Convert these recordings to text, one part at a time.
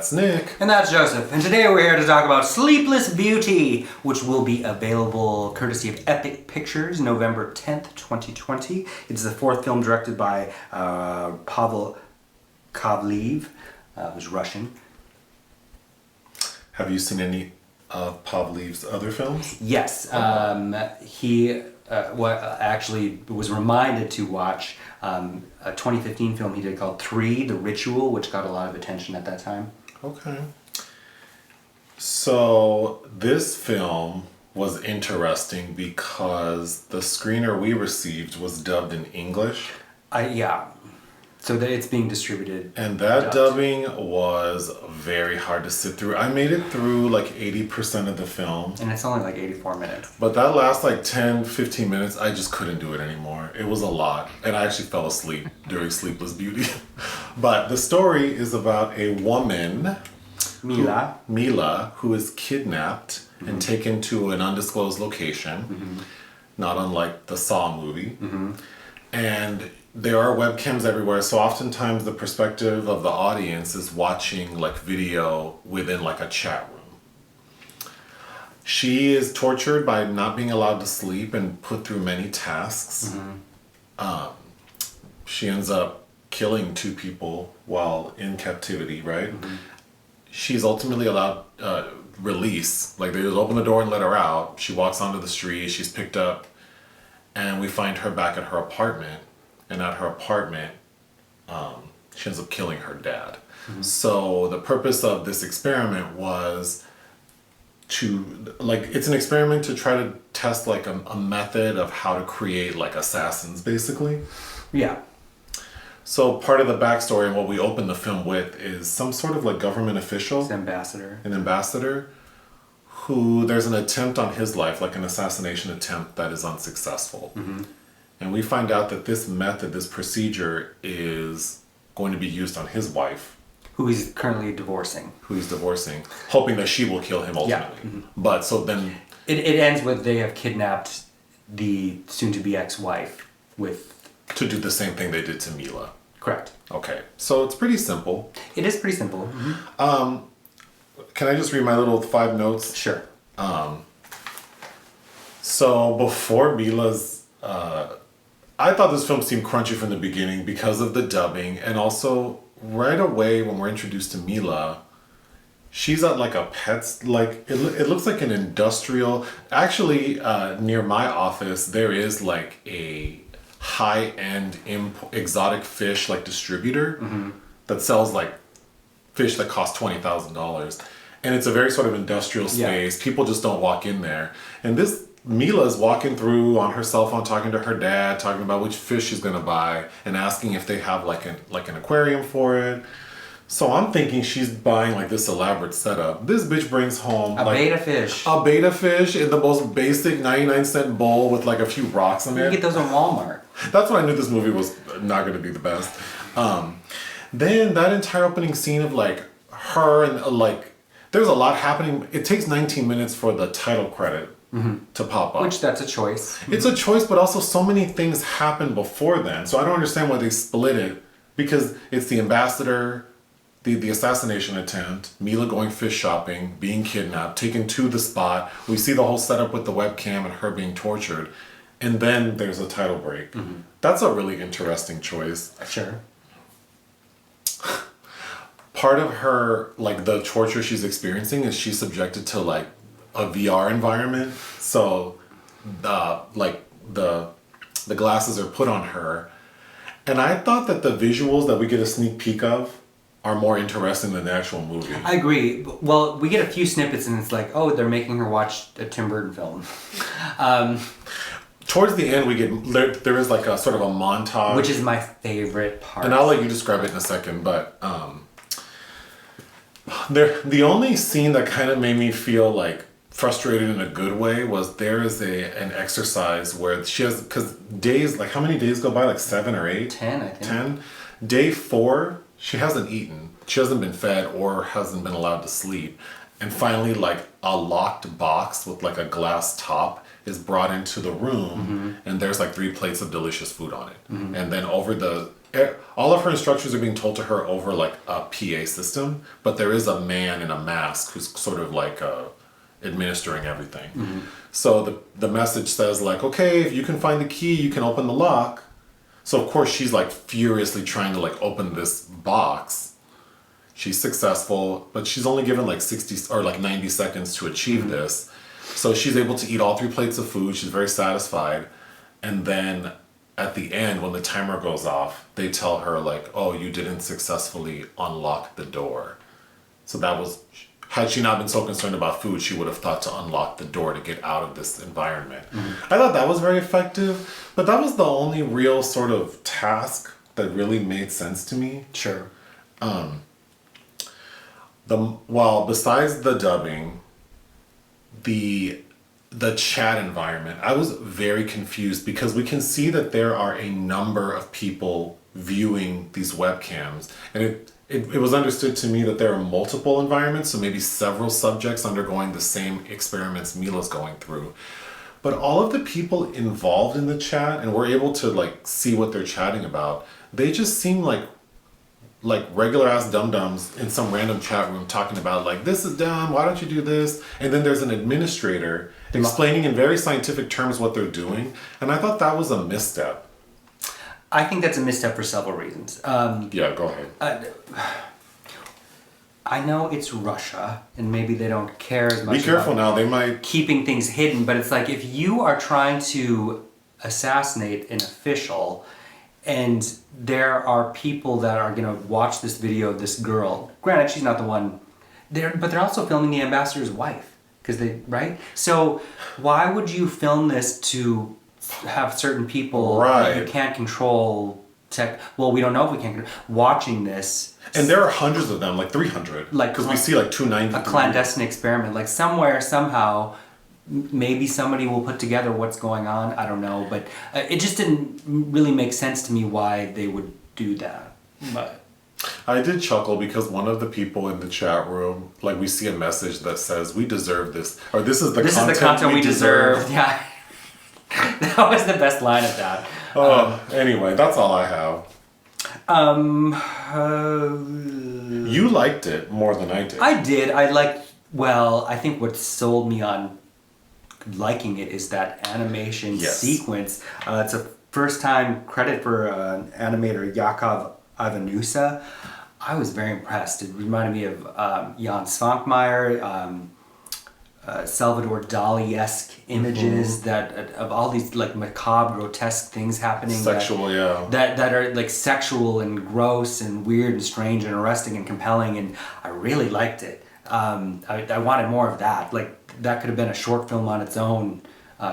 That's Nick. And that's Joseph. And today we're here to talk about Sleepless Beauty, which will be available courtesy of Epic Pictures November 10th, 2020. It's the fourth film directed by Pavel Khvaleev, who's Russian. Have you seen any of Pavlev's other films? Yes. He actually was reminded to watch a 2015 film he did called 3, The Ritual, which got a lot of attention at that time. Okay. So this film was interesting because the screener we received was dubbed in English. Yeah. So that it's being distributed. And that dubbing was very hard to sit through. I made it through like 80% of the film. And it's only like 84 minutes. But that last like 10, 15 minutes, I just couldn't do it anymore. It was a lot. And I actually fell asleep during Sleepless Beauty. But the story is about a woman, Mila, who is kidnapped and taken to an undisclosed location, not unlike the Saw movie. And there are webcams everywhere, so oftentimes the perspective of the audience is watching like video within like a chat room. She is tortured by not being allowed to sleep and put through many tasks. She ends up killing 2 people while in captivity, right? She's ultimately allowed release. Like they just open the door and let her out. She walks onto the street, she's picked up, and we find her back at her apartment. And at her apartment, she ends up killing her dad. So the purpose of this experiment was to, like, it's an experiment to try to test like a method of how to create like assassins, basically. Yeah. So part of the backstory and what we open the film with is some sort of like government official. An ambassador who there's an attempt on his life, like an assassination attempt that is unsuccessful. And we find out that this method, this procedure is going to be used on his wife. Who he's currently divorcing. Hoping that she will kill him ultimately. Yeah. But so then... It ends with they have kidnapped the soon-to-be ex-wife with... To do the same thing they did to Mila. Correct. Okay. So it's pretty simple. It is pretty simple. Can I just read my little 5 notes? Sure. So before Mila's... I thought this film seemed crunchy from the beginning because of the dubbing, and also right away when we're introduced to Mila, she's at like a pet's, like it looks like an industrial. Actually, near my office there is like a high-end exotic fish like distributor that sells like fish that cost $20,000, and it's a very sort of industrial space. Yeah. People just don't walk in there, and this. Mila's walking through on her cell phone, talking to her dad, talking about which fish she's gonna buy, and asking if they have like an aquarium for it. So I'm thinking she's buying like this elaborate setup. This bitch brings home a betta fish in the most basic 99-cent bowl with like a few rocks in it. You get those in Walmart. That's when I knew this movie was not gonna be the best. Then that entire opening scene of like her and like there's a lot happening. It takes 19 minutes for the title credit to pop up. Which that's a choice. It's a choice, but also so many things happen before then. So I don't understand why they split it, because it's the ambassador, the assassination attempt, Mila going fish shopping, being kidnapped, taken to the spot. We see the whole setup with the webcam and her being tortured. And then there's a title break. That's a really interesting choice. Sure. Part of her, like the torture she's experiencing is she's subjected to like a VR environment, so the glasses are put on her, and I thought that the visuals that we get a sneak peek of are more interesting than the actual movie. I agree. Well, we get a few snippets and it's like, oh, they're making her watch a Tim Burton film. Towards the end, we get there is like a sort of a montage, which is my favorite part. And I'll let you describe it in a second, but the only scene that kind of made me feel like frustrated in a good way was there is an exercise where she has, because days, like how many days go by, like 7 or 8? 10, I think. 10. Day 4, she hasn't eaten, she hasn't been fed or hasn't been allowed to sleep, and finally like a locked box with like a glass top is brought into the room, and there's like 3 plates of delicious food on it. And then all of her instructions are being told to her over like a PA system, but there is a man in a mask who's sort of like administering everything. So the message says like, okay, if you can find the key, you can open the lock. So of course she's like furiously trying to like open this box. She's successful, but she's only given like 60 or like 90 seconds to achieve this. So she's able to eat all 3 plates of food. She's very satisfied. And then at the end, when the timer goes off, they tell her like, oh, you didn't successfully unlock the door. So that was, had she not been so concerned about food, she would have thought to unlock the door to get out of this environment. I thought that was very effective, but that was the only real sort of task that really made sense to me. Sure. Well, besides the dubbing, the chat environment, I was very confused because we can see that there are a number of people viewing these webcams, and it was understood to me that there are multiple environments, so maybe several subjects undergoing the same experiments Mila's going through. But all of the people involved in the chat, and we're able to like see what they're chatting about, they just seem like regular ass dum-dums in some random chat room talking about like, this is dumb, why don't you do this? And then there's an administrator explaining in very scientific terms what they're doing. And I thought that was a misstep. I think that's a misstep for several reasons. Yeah, go ahead. I know it's Russia, and maybe they don't care as much. Be careful now, they might... keeping things hidden, but it's like if you are trying to assassinate an official, and there are people that are going to watch this video of this girl. Granted, she's not the one, but they're also filming the ambassador's wife, right? So why would you film this to have certain people that you can't control? We don't know if we can watching this. And there are hundreds of them, like 300. Because we see like 290. A clandestine experiment, like somewhere, somehow. Maybe somebody will put together what's going on. I don't know, but it just didn't really make sense to me why they would do that. But I did chuckle because one of the people in the chat room, like we see a message that says, "We deserve this," or "This is the content we deserve." Yeah, that was the best line of that. Anyway, that's all I have. You liked it more than I did. I did. I think what sold me on liking it is that animation sequence. It's a first time credit for animator Yakov Ivanusa. I was very impressed. It reminded me of Jan Svankmajer, Salvador Dali-esque images that of all these like macabre, grotesque things happening. Sexual, that are like sexual and gross and weird and strange and arresting and compelling, and I really liked it. I wanted more of that. Like that could have been a short film on its own,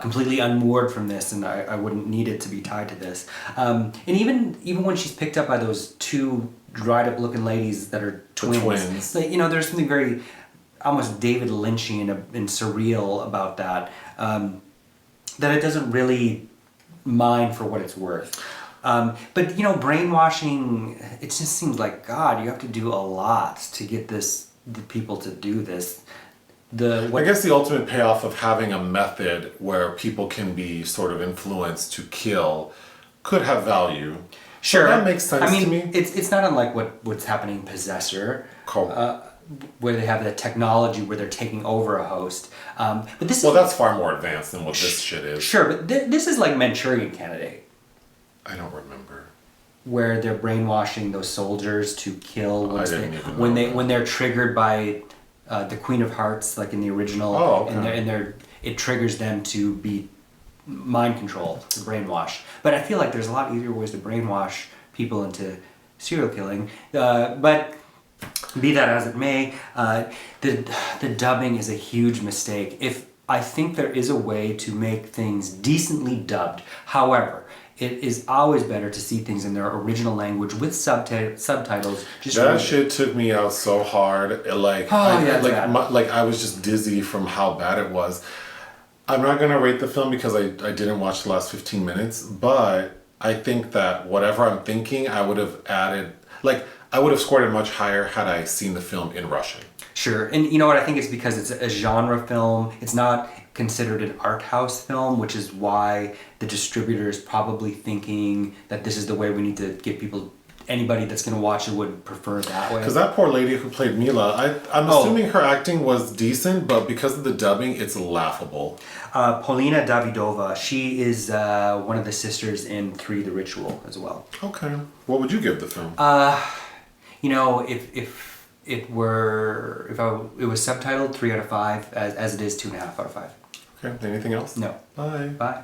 completely unmoored from this, and I wouldn't need it to be tied to this. And even when she's picked up by those 2 dried up looking ladies that are twins. Like, there's something very almost David Lynchian and surreal about that. That it doesn't really mind for what it's worth. But brainwashing, it just seems like, God, you have to do a lot to get the people to do this. I guess the ultimate payoff of having a method where people can be sort of influenced to kill could have value. Sure. That makes sense to me. It's not unlike what's happening in Possessor, where they have the technology where they're taking over a host. But this that's far more advanced than what this shit is. Sure, but this is like Manchurian Candidate. I don't remember. Where they're brainwashing those soldiers to kill when they're triggered by the Queen of Hearts, like in the original, and it triggers them to be mind controlled, to brainwash. But I feel like there's a lot easier ways to brainwash people into serial killing. But be that as it may, the dubbing is a huge mistake. I think there is a way to make things decently dubbed. However, it is always better to see things in their original language with subtitles. That shit took me out so hard. I was just dizzy from how bad it was. I'm not gonna rate the film because I didn't watch the last 15 minutes, but I think that whatever I'm thinking, I would have added, I would have scored it much higher had I seen the film in Russian. Sure, and you know what, I think it's because it's a genre film. It's not considered an art house film, which is why the distributor is probably thinking that this is the way we need to get people. Anybody that's going to watch it would prefer it that way. Because that poor lady who played Mila, I'm assuming her acting was decent, but because of the dubbing, it's laughable. Polina Davydova, she is one of the sisters in 3: The Ritual as well. Okay. What would you give the film? You know, if it was subtitled 3 out of 5, as it is 2.5 out of 5. Okay. Anything else? No. Bye. Bye.